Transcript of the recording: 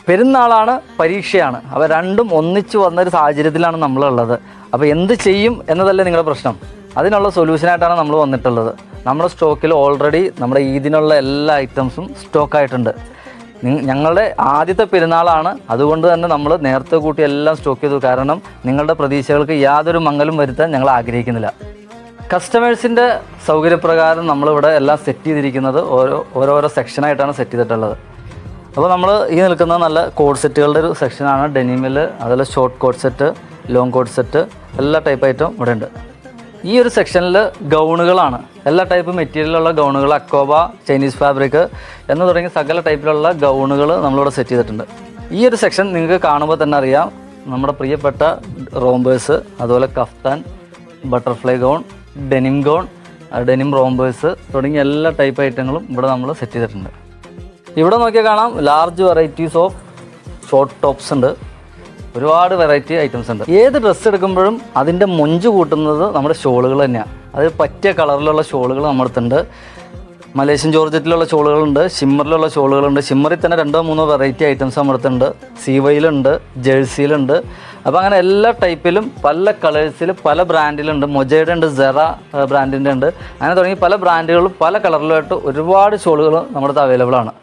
പെരുന്നാളാണ്, പരീക്ഷയാണ്. അപ്പോൾ രണ്ടും ഒന്നിച്ചു വന്നൊരു സാഹചര്യത്തിലാണ് നമ്മളുള്ളത്. അപ്പോൾ എന്ത് ചെയ്യും എന്നതല്ലേ നിങ്ങളുടെ പ്രശ്നം. അതിനുള്ള സൊല്യൂഷനായിട്ടാണ് നമ്മൾ വന്നിട്ടുള്ളത്. നമ്മുടെ സ്റ്റോക്കിൽ ഓൾറെഡി നമ്മുടെ ഈദിനുള്ള എല്ലാ ഐറ്റംസും സ്റ്റോക്കായിട്ടുണ്ട്. ഞങ്ങളുടെ ആദ്യത്തെ പെരുന്നാളാണ്, അതുകൊണ്ട് തന്നെ നമ്മൾ നേരത്തെ കൂട്ടി എല്ലാം സ്റ്റോക്ക് ചെയ്തു. കാരണം നിങ്ങളുടെ പ്രതീക്ഷകൾക്ക് യാതൊരു മങ്ങലും വരുത്താൻ ഞങ്ങൾ ആഗ്രഹിക്കുന്നില്ല. കസ്റ്റമേഴ്സിൻ്റെ സൗകര്യപ്രകാരം നമ്മളിവിടെ എല്ലാം സെറ്റ് ചെയ്തിരിക്കുന്നത് ഓരോരോ സെക്ഷനായിട്ടാണ് സെറ്റ് ചെയ്തിട്ടുള്ളത്. അപ്പോൾ നമ്മൾ ഈ നിൽക്കുന്ന നല്ല കോഡ് സെറ്റുകളുടെ ഒരു സെക്ഷനാണ്. ഡെനിമിൽ അതുപോലെ short code set, long code set, എല്ലാ ടൈപ്പ് ഐറ്റം ഇവിടെ ഉണ്ട്. ഈ ഒരു സെക്ഷനിൽ ഗൗണുകളാണ്, എല്ലാ ടൈപ്പ് മെറ്റീരിയലുള്ള ഗൗണുകൾ, അക്കോബ, ചൈനീസ് ഫാബ്രിക് എന്ന് തുടങ്ങി സകല ടൈപ്പിലുള്ള ഗൗണുകൾ നമ്മളിവിടെ സെറ്റ് ചെയ്തിട്ടുണ്ട്. ഈ ഒരു സെക്ഷൻ നിങ്ങൾക്ക് കാണുമ്പോൾ തന്നെ അറിയാം, നമ്മുടെ പ്രിയപ്പെട്ട റോംബേഴ്സ്, അതുപോലെ kaftan, butterfly gown, denim gown, denim rhombus തുടങ്ങിയ എല്ലാ ടൈപ്പ് ഐറ്റങ്ങളും ഇവിടെ നമ്മൾ സെറ്റ് ചെയ്തിട്ടുണ്ട്. ഇവിടെ നോക്കിയാൽ കാണാം large varieties of short tops ഉണ്ട്. ഒരുപാട് വെറൈറ്റി ഐറ്റംസ് ഉണ്ട്. ഏത് ഡ്രസ്സ് എടുക്കുമ്പോഴും അതിൻ്റെ മൊഞ്ച് കൂട്ടുന്നത് നമ്മുടെ ഷോളുകൾ തന്നെയാണ്. അത് പറ്റിയ കളറിലുള്ള ഷോളുകൾ നമ്മുടെ അടുത്തുണ്ട്. മലേഷ്യൻ ജോർജറ്റിലുള്ള ഷോളുകളുണ്ട്, ഷിമ്മറിലുള്ള ഷോളുകളുണ്ട്. ഷിമ്മറിൽ തന്നെ 2-3 വെറൈറ്റി ഐറ്റംസ് നമ്മുടെ അടുത്തുണ്ട്. സീവയിലുണ്ട്, ജേഴ്സിയിലുണ്ട്. അപ്പോൾ അങ്ങനെ എല്ലാ ടൈപ്പിലും പല കളേഴ്സിൽ പല ബ്രാൻഡിലുണ്ട്. മൊജയുടെ ഉണ്ട്, സെറ ബ്രാൻഡിൻ്റെ ഉണ്ട്. അങ്ങനെ തുടങ്ങി പല ബ്രാൻഡുകളും പല കളറിലുമായിട്ട് ഒരുപാട് ഷോളുകൾ നമ്മുടെ അടുത്ത് അവൈലബിൾ ആണ്.